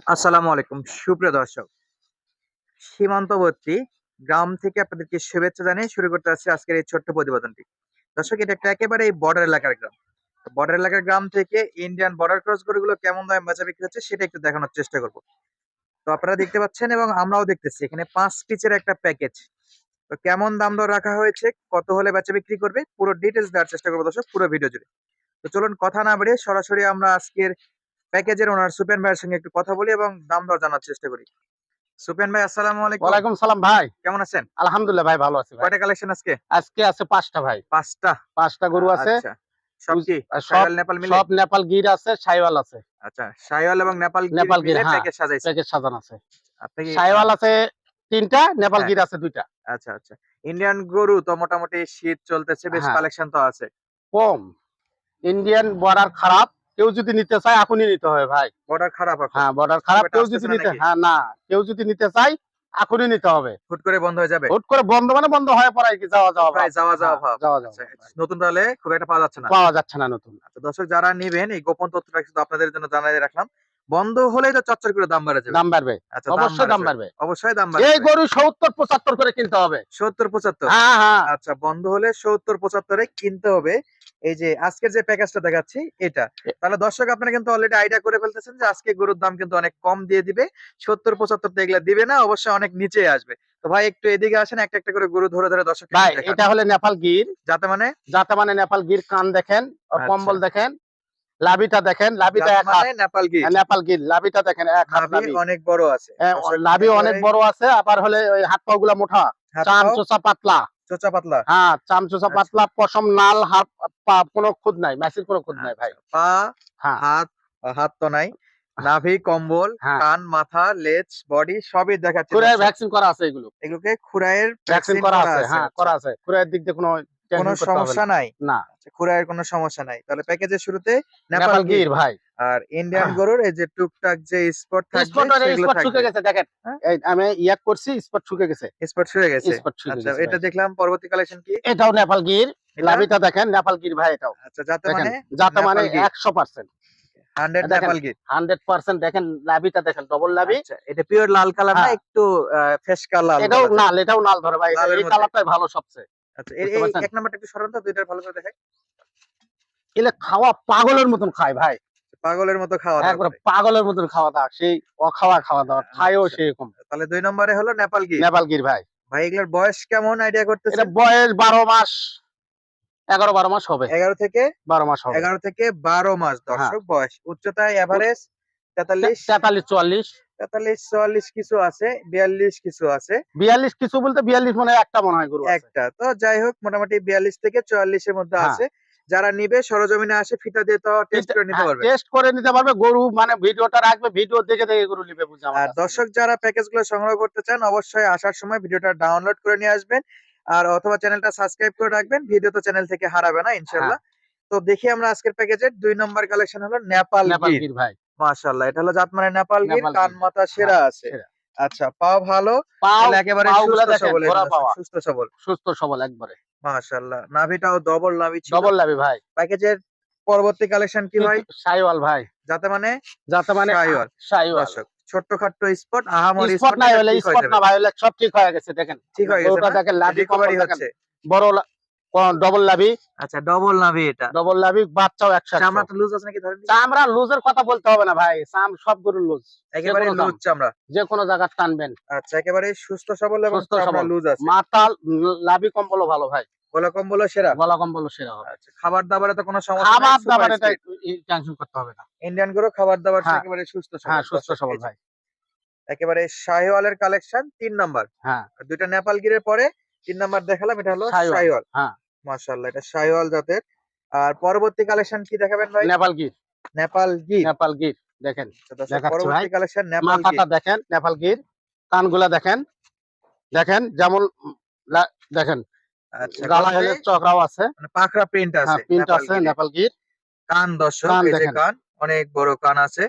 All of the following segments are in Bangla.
আসসালামু আলাইকুম সুপ্রিয় দর্শক। সীমান্তবর্তী গ্রাম থেকে আপনাদেরকে শুভেচ্ছা জানিয়ে শুরু করতে যাচ্ছি আজকের এই ছোট্ট প্রতিবেদনটি। দর্শক, এটা একটা একেবারেই বর্ডার এলাকার গ্রাম। তো বর্ডার এলাকার গ্রাম থেকে ইন্ডিয়ান বর্ডার ক্রস গরুগুলো কেমন দামে বেচা-বিক্রি হচ্ছে সেটা একটু দেখানোর চেষ্টা করব। তো আপনারা দেখতে পাচ্ছেন এবং আমরাও দেখতেছি এখানে ৫ পিচের একটা প্যাকেজ। তো কেমন দাম দর রাখা হয়েছে, কত হলে বেচা-বিক্রি করবে পুরো ডিটেইলস দেওয়ার চেষ্টা করব দর্শক পুরো ভিডিও জুড়ে। তো চলুন কথা না বাড়িয়ে সরাসরি আমরা আজকের প্যাকেজের ওনার সুপেন ভাইয়ের সঙ্গে একটু কথা বলি এবং দাম দর জানার চেষ্টা করি। সুপেন ভাই, আসসালামু আলাইকুম। ওয়ালাইকুম সালাম ভাই। কেমন আছেন? আলহামদুলিল্লাহ ভাই, ভালো আছি ভাই। কয়টা কালেকশন আজকে? আজকে আছে ৫ টা ভাই। ৫ টা? ৫ টা গরু আছে। আচ্ছা। সব বুঝ কি সব শাহিওয়াল নেপাল মিলে? সব নেপাল গির আছে, সাহিওয়াল আছে। আচ্ছা, শাহিওয়াল এবং নেপাল গির নেপাল গির, মিলে হ্যাঁ, প্যাকেজ সাজাইছেন। প্যাকেজ সাজানো আছে। আপনি কি সাহিওয়াল আছে ৩ টা, নেপাল হ্যাঁ, গির আছে ২ টা। আচ্ছা। ইন্ডিয়ান গরু তো মোটামুটি শীত চলতেছে, বেশ হ্যাঁ, কালেকশন তো আছে। কম। ইন্ডিয়ান বর্ডার খারাপ। কেউ যদি নিতে চায় এখনই নিতে হবে ভাই। বর্ডার খারাপ এখন? হ্যাঁ, বর্ডার খুব খারাপ। একটা কেউ যদি আসতেছে না নিতে, নাকি? হ্যাঁ, না, কেউ যদি নিতে চায় এখনই নিতে হবে। হুট করে বন্ধ হয়ে যাবে? হুট করে বন্ধ মানে বন্ধ হয়ে পড়ায় কি ও যাওয়া প্রায় ভাব। যাওয়া হ্যাঁ, ভাব। যাওয়া আচ্ছা, ভাব। নতুন তাহলে খুব একটা পাওয়া যাচ্ছে না। পাওয়া যাচ্ছে না নতুন। আচ্ছা দর্শক, যারা নিবেন এই গোপন তথ্যটা শুধু আপনাদের জন্য জানাই রাখলাম। বন্ধ হলেই তো চচ্চর করে দাম বেড়ে যাবে। দাম বাড়বে। আচ্ছা, দাম অবশ্যই বাড়ে দাম যাবে। বাড়বে। অবশ্যই দাম বাড়ে এই যাবে। গরু ৭০-৭৫ করে কিনতে হবে। ৭০-৭৫? হ্যাঁ, হ্যাঁ। আচ্ছা, বন্ধ হলে ৭০-৭৫ এ কিনতে হবে। এই যে আজকের যে প্যাকেজটা দেখাচ্ছি এটা। তাহলে দর্শক, আপনারা কিন্তু অলরেডি আইডিয়া করে ফেলতেছেন যে আজকে গরুর দাম কিন্তু অনেক কম দিয়ে দিবে। ৭০-৭৫ তে এগুলা দিবে না, অবশ্যই অনেক নিচেই আসবে। তো ভাই একটু এদিকে আসেন, একটা করে গরু ধরে দর্শককে একটু ভাই, দেখান। এটা হলে নেপাল গির। যাতে মানে? যাতে মানে নেপাল গির। কান দেখেন, ওর আচ্ছা, কম্বল দেখেন, লাভিটা দেখেন, লাভিটা জাত ১ মানে হাত। নেপাল গির। নেপাল গির লাভিটা দেখেন, ১ হাত নাভি লাভি। অনেক বড় আছে। দর্শক লাভি অনেক একেবারে বড় আছে, আবার হলে ওই হাত পা গুলা মোটা। হাত চাম পাও চোষা পাতলা। চোচা পাতলা। হ্যাঁ, চাম চোষা আচ্ছা, পাতলা, পশম লাল, হাত পা কোনো খুদ নাই, মেসির কোনো খুদ নাই ভাই। আচ্ছা। পা, হ্যাঁ, হাত, হাত তো নাই। নাভি, কম্বল, হ্যাঁ। কান, মাথা, লেজ, বডি সবই দেখাচ্ছে খুরায় দর্শক। ভ্যাকসিন করা আছে এগুলো। এগুলোকে খুরাইয়ের ভ্যাকসিন ভ্যাকসিন করা করা আছে, আছে। হ্যাঁ, আচ্ছা। করা আছে। খুরায়ের দিক দিয়ে কোনো কোন টেনশন করতে হবে সমস্যা না। নাই? না। আচ্ছা, খুরাইয়ের কোনো সমস্যা নাই। তাহলে প্যাকেজের শুরুতে নেপাল নেপাল গির গির ভাই। আর ইন্ডিয়ান গরুর এই যে টুকটাক যে স্পট থাকবে স্পট, সেগুলো স্পট থাকবে। শুকে গেছে দেখেন। হ্যাঁ? এই আমি ইয়াক করছি, স্পট শুকে গেছে। স্পট শুয়ে গেছে। স্পট শুকে আচ্ছা, গেছে ভাই। এটা দেখলাম। পরবর্তী কালেকশন কি? এটাও নেপাল গির। এটা? লাভিটা দেখেন, নেপাল গির ভাই এটাও। আচ্ছা, যাতে দেখেন, মানে? যাতে মানে নেপাল গির। ১০০%। 100 দেখেন, নেপাল গির। 100% দেখেন, লাভিটা দেখেন, ডবল লাভি। আচ্ছা, এটা পিওর লাল কালার না হ্যাঁ, একটু ফেসকা লাল এটাও বলা যায়? নাল, এটাও নাল ধরে ভাই। লালের এই মধ্যে। কালারটাই ভালো সবচেয়ে। আচ্ছা, বুঝতে এই পারছেন? ১ নাম্বারটা একটু সরান তো ২ টার ভালো করে দেখাই। এলে খাওয়া পাগলের মতন খায় ভাই। পাগলের মতো খাওয়া-দাওয়া একবার করে। পাগলের মতন খাওয়া দাওয়া, সেই খাওয়া দাওয়া, খায়ও আচ্ছা। সেরকম। তাহলে ২ নম্বরে হলো নেপাল গির। নেপাল গির ভাই। ভাই এগুলার বয়স কেমন আইডিয়া এটা করতেছেন? বয়স ১২ মাস, ১১-১২ মাস হবে। ১১ থেকে ১২ মাস হবে। ১১ থেকে ১২ মাস হ্যাঁ। দর্শক বয়স। উচ্চতায় এভারেজ ৪৩, ৪৩-৪৪। ৪৩, ৪৪ কিছু আছে, ৪২ কিছু আছে। ৪২ কিছু বলতে ৪২ মনে হয় একটা মনে হয় গরু আছে। একটা। তো যাই হোক মোটামুটি ৪২ থেকে ৪৪ এর মধ্যে হ্যাঁ। আছে। যারা নিবে সরজমিনে আসে ফিতা দিয়ে তো টেস্ট করে নিতে হ্যাঁ, পারবে। টেস্ট করে নিতে পারবে। গরু মানে ভিডিওটা রাখবে, ভিডিও দেখে গরু নিবে বুঝে আমার আর কাছ থেকে। দর্শক যারা প্যাকেজগুলো সংগ্রহ করতে চান অবশ্যই আসার সময় ভিডিওটা ডাউনলোড করে নিয়ে আসবেন। আর অথবা চ্যানেলটা সাবস্ক্রাইব করে রাখবেন। ভিডিও তো চ্যানেল থেকে হারাবে না হ্যাঁ, ইনশাআল্লাহ। তো দেখি আমরা আজকের প্যাকেজের ২ নম্বর কালেকশন হলো নেপাল নেপাল গির। গির ভাই। মাশাআল্লাহ, এটা হলো জাত মানে নেপাল গির, নেপাল কান গির। মাথা হ্যাঁ, সেরা আছে। সেরা। আচ্ছা, পাও ভালো, পাও, তাহলে একেবারে পাও গুলা সুস্থ দেখেন, সবল এটা ঘোড়া দর্শক, পাওয়া। সুস্থ সবল। সুস্থ সবল একবারে। মাশাআল্লাহ, নাভিটাও ডবল নাভি ছিল। ডবল লাভি ভাই। প্যাকেজের পরবর্তী কালেকশন কি ভাই? শাহিওয়াল ভাই। যাতে মানে? যাতে মানে শাহিওয়াল। শাহিওয়াল। দর্শক, ছোট্টখাট্ট স্পট, আহামরি স্পট স্পট না, নাই এটা হলে, ঠিক হয়ে স্পট যাবে। না ভাই হলে সব ঠিক হয়ে গেছে দেখেন। ঠিক আপনার হয়ে গেছে গরুটা না? দেখেন, লাভি কম্বল রিকভারি দেখেন। হচ্ছে। বড় ডবল লাভি। আচ্ছা, ডবল নাভি এটা। ডবল লাভি, বাচ্চাও ১০০-১০০। চামড়াটা লুজ আছে নাকি ধরেন দেখি? চামড়া লুজের কথা বলতে হবে না ভাই, সব গরুর লুজ। যে একেবারে কোনো দাম, লুজ চামড়া। যে কোনো জায়গায় টানবেন। আচ্ছা, একেবারে সুস্থ সবল এবং সুস্থ চামড়া সবল। লুজ আছে। মাথা, লাভি কম্বলও ভালো ভাই। গলা কম্বলও সেরা। গলা কম্বলও সেরা হবে। আচ্ছা, খাবার-দাবারে তো কোনো সমস্যা নাই, খাবার সুপার দাবার এটা স্পিড। টেনশন করতে হবে না। ইন্ডিয়ান গরু খাবার-দাবার হ্যাঁ, একেবারে সুস্থ হ্যাঁ, সবল। সুস্থ দর্শক সবল এই যে ভাই। একেবারে শাহিওয়ালের কালেকশন ৩ নাম্বার। হ্যাঁ, আর ২ টা নেপাল গিরের পরে ৩ নাম্বার দেখালাম, এটা হলো শাহিওয়াল। শাহিওয়াল। হ্যাঁ, মাশাআল্লাহ, এটা শাহিওয়াল জাতের। আর পরবর্তী কালেকশন কি দেখাবেন ভাই? নেপাল গির। নেপাল গির। নেপাল গির দেখেন, আচ্ছা দর্শক, দেখাচ্ছি ভাই। পরবর্তী কালেকশন নেপাল গির। মাথাটা দেখেন, নেপাল গির। কানগুলা দেখেন, দেখেন যেমন দেখেন, আচ্ছা, গালা গলাতে হেলে চকরাও আছে। মানে পাকড়া প্রিন্ট হ্যাঁ, আছে প্রিন্ট নেপাল আছে গিরে। নেপাল গির। কান দর্শক, কান এই যে দেখেন। কান, অনেক বড় কান আছে।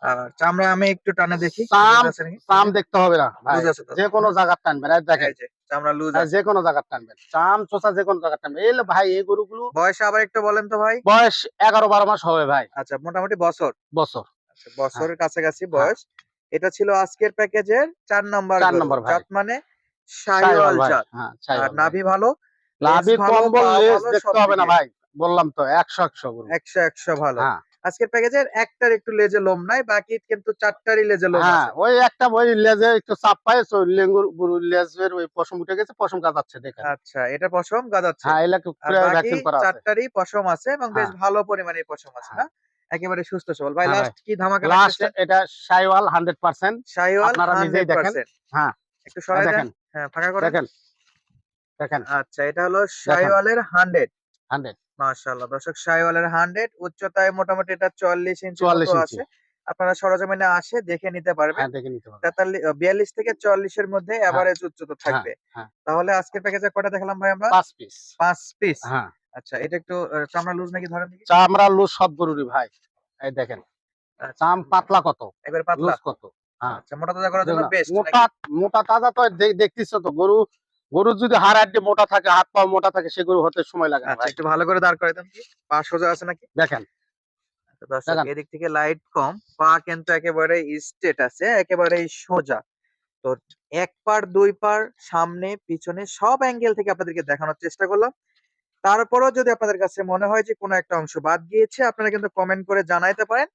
আর চামড়া আমি একটু টানে দেখি লুজ চাম, আছে নাকি? এই চাম যে দেখতে হবে না ভাই। লুজ আছে তো, যে কোনো হ্যাঁ? জায়গার টানবেন, এই দেখেন। এই যে চামড়া লুজ আছে। যে কোনো জায়গার টানবেন, চাম চোষা যে কোনো জায়গার টানবেন। এই ভাই, এই গরুগুলো বয়স আবার একটু বলেন তো ভাই? বয়স ১১-১২ মাস হবে ভাই। আচ্ছা, মোটামুটি বছর। বছর। আচ্ছা, হ্যাঁ, বছরের কাছাকাছি হ্যাঁ। বয়স। এটা ছিল আজকের প্যাকেজের ৪ নাম্বার ৪ গরু। নম্বর ভাই। জাত মানে শাহিওয়াল শাহিওয়াল ভাই। জাত। হ্যাঁ, আর শাহিওয়াল ভাই। নাভি ভালো, লেজ লাভি, ভালো, কম্বল, পা লেজ ভালো, দেখতে সব হবে না দিকে ভাই। বললাম তো ১০০ গরু। ১০০ ভালো। হ্যাঁ, আজকের প্যাকেজের একটার একটু লেজে লোম নাই, বাকি কিন্তু ৪ টারই লেজে লোম হ্যাঁ, আছে। ওই একটা ওই লেজে একটু চাপ পাইছে, ওই লেঙ্গুর গরুর লেজের ওই পশম উঠে গেছে, পশম গাজাচ্ছে দেখেন। আচ্ছা, এটা পশম গাদাচ্ছে। হ্যাঁ, এলাকে আর পুরো বাকি ভ্যাকসিন করা ৪ আছে। টারই পশম আছে এবং বেশ হ্যাঁ, ভালো পরিমাণে পশম আছে হ্যাঁ, না? একেবারে সুস্থ সবল। ভাই হ্যাঁ ভাই। লাস্ট কি ধামাকা লাস্ট রাখতেছেন? এটা শাহিওয়াল 100%। শাহিওয়াল আপনারা নিজেই দেখেন। 100%। হ্যাঁ, একটু সরাই দেন। দেখেন, হ্যাঁ, ফাঁকা করেন। দেখেন, দেখেন, আচ্ছা, এটা হলো দেখেন শাহিওয়ালের 100। 100 মাশাআল্লাহ। দর্শক শাহিওয়ালের 100 উচ্চতায় মোটামুটি এটা ৪০ ইঞ্চির মতো ৪৪ ইঞ্চি। আছে। আপনারা সরজমিনে আসে দেখে নিতে পারবেন। হ্যাঁ, দেখে নিতে পারবেন। ৪২ থেকে ৪০ এর মধ্যে হ্যাঁ, এভারেজ উচ্চতা হ্যাঁ, থাকবে। হ্যাঁ। তাহলে আজকের প্যাকেজে কয়টা দেখালাম ভাই আমরা? ৫ পিস। ৫ পিস। হ্যাঁ, আচ্ছা, এটা একটু চামড়া লুজ নাকি ধরেন দেখি? চামড়া লুজ সব গরুরই ভাই। এই দেখেন। আচ্ছা, চাম পাতলা কত, একবারে পাতলা। লুজ কত। হ্যাঁ, আচ্ছা, মোটা তাজা করার জন্য দেখুন না, বেস্ট মোটা নাকি? মোটা তাজা তো দেখতেছো তো গরু। গরুর যদি হাড় হাড্ডি মোটা থাকে, হাত পা মোটা থাকে, সে গরু হতে সময় লাগে না আচ্ছা, ভাই। একটু ভালো করে দাঁড় করায় দেন কি? পা সোজা আছে নাকি? দেখেন, আচ্ছা, দর্শক দেখেন। এদিক থেকে লাইট কম, পা কিন্তু একেবারে স্ট্রেট আছে, একেবারেই সোজা। তো ১ পার ২ পার সামনে পিছনে সব অ্যাঙ্গেল থেকে আপনাদেরকে দেখানোর চেষ্টা করলাম। তারপরেও যদি আপনাদের কাছে মনে হয় যে কোনো একটা অংশ বাদ গিয়েছে, আপনারা কিন্তু কমেন্ট করে জানাইতে পারেন।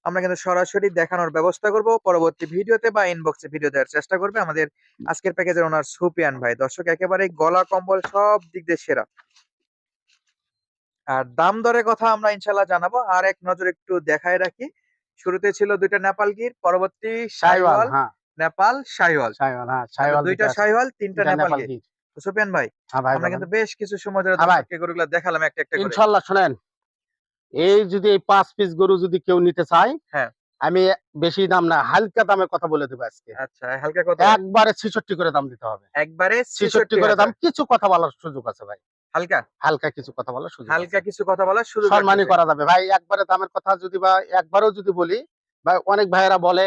আমরা কিন্তু সরাসরি দেখানোর ব্যবস্থা করব। পরবর্তী ভিডিওতে বা ইনবক্সে ভিডিও দেওয়ার চেষ্টা করবে আমাদের আজকের প্যাকেজের ওনার সুফিয়ান ভাই। দর্শক একেবারেই গলা কম্বল সব দিক দিয়ে সেরা। আর দাম দরের কথা আমরা ইনশাআল্লাহ জানাবো। আর এক নজর একটু দেখায় রাখি। শুরুতে ছিল ২ টা নেপাল গির, পরবর্তী শাহিওয়াল, শাহিওয়াল, হ্যাঁ, নেপাল, শাহিওয়াল। শাহিওয়াল, হ্যাঁ, তারপর শাহিওয়াল ২ দুইটা টা আছে। শাহিওয়াল, ৩ টা ৩ টা নেপাল নেপাল গির। গির। তো সুফিয়ান ভাই, হ্যাঁ ভাই, আমরা বলেন। কিন্তু বেশ কিছু সময় ধরে হ্যাঁ ভাই, দর্শককে গরুগুলা দেখালাম একটা, একটা করে। ইনশাআল্লাহ শুনেন, এই যদি এই ৫ পিস গরু যদি কেউ নিতে চায়, হ্যাঁ, আমি বেশি দাম না, হালকা দামে কথা বলে দেব আজকে। আচ্ছা হালকা কত? একবারে ৬৬ করে দাম দিতে হবে। একবারে ৬৬ করে ৬৬,০০০। দাম, কিছু কথা বলার সুযোগ আছে ভাই। হালকা? হালকা কিছু কথা বলার সুযোগ হালকা আছে। কিছু কথা বলার সুযোগ সম্মানী রাখতেছে। করা যাবে ভাই। একবারে দামের কথা যদি বা একবারও যদি বলি, ভাই অনেক ভাইয়েরা বলে,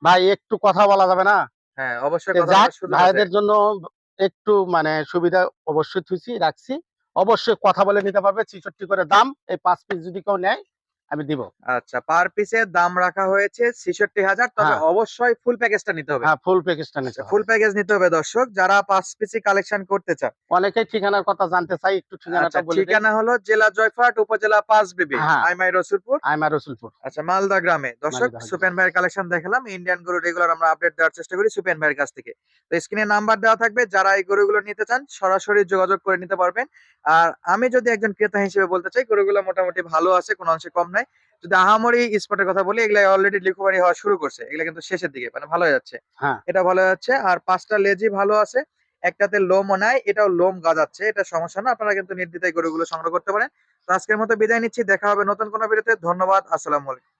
ভাই একটু কথা বলা যাবে না? হ্যাঁ, অবশ্যই তে কথা যাক, বলার সুযোগ আছে। ভাইদের জন্য একটু মানে সুবিধা অবশ্যই রাখছি। অবশ্যই কথা বলে নিতে পারবে। ৬৬ করে দাম। এই ৫ পিস যদি কেউ নেয়, আমি দিব। আচ্ছা, পার পিসের দাম রাখা হয়েছে ৬৬,০০০, তবে হ্যাঁ, অবশ্যই ফুল প্যাকেজটা নিতে হবে। হ্যাঁ, ফুল প্যাকেজটা আচ্ছা, নিতে ফুল হবে। প্যাকেজ নিতে হবে দর্শক যারা ৫ পিসি কালেকশন করতে চান। অনেকেই ঠিকানার কথা জানতে চাই, একটু আচ্ছা, ঠিকানাটা বলে দেই। ঠিকানা হলো জেলা জয়পুরহাট, উপজেলা পাঁচবিবি, হ্যাঁ, আইমাই রসুলপুর। আইমা রসুলপুর, আচ্ছা, মালদা গ্রামে। দর্শক মালিবাগ গ্রাম। সুপেন ভাইয়ের কালেকশন দেখালাম। ইন্ডিয়ান গরু রেগুলার আমরা আপডেট দেওয়ার চেষ্টা করি সুপেন ভাইয়ের কাছ থেকে। তো স্ক্রিনে নাম্বার দেওয়া থাকবে। যারা এই গরুগুলো নিতে চান সরাসরি যোগাযোগ করে নিতে পারবেন। আর আমি যদি একজন ক্রেতা হিসেবে বলতে চাই, গরুগুলো মোটামুটি ভালো আছে, কোনো অংশে কম নাই। যদি আহামরি স্পটের কথা বলি, এগুলা অলরেডি লিকোভারি হওয়া শুরু করছে। এগুলা কিন্তু শেষের দিকে, মানে ভালো হয়ে যাচ্ছে। হ্যাঁ, এটা ভালো যাচ্ছে। আর ৫ টা লেজই ভালো আছে। একটাতে লোমও নাই, এটাও লোম গজাচ্ছে। এটা সমস্যা না। আপনারা কিন্তু নির্দ্বিধায় গরুগুলো সংগ্রহ করতে পারেন। তো আজকের মতো বিদায় নিচ্ছি। দেখা হবে নতুন কোনো ভিডিওতে। ধন্যবাদ। আসসালামু আলাইকুম।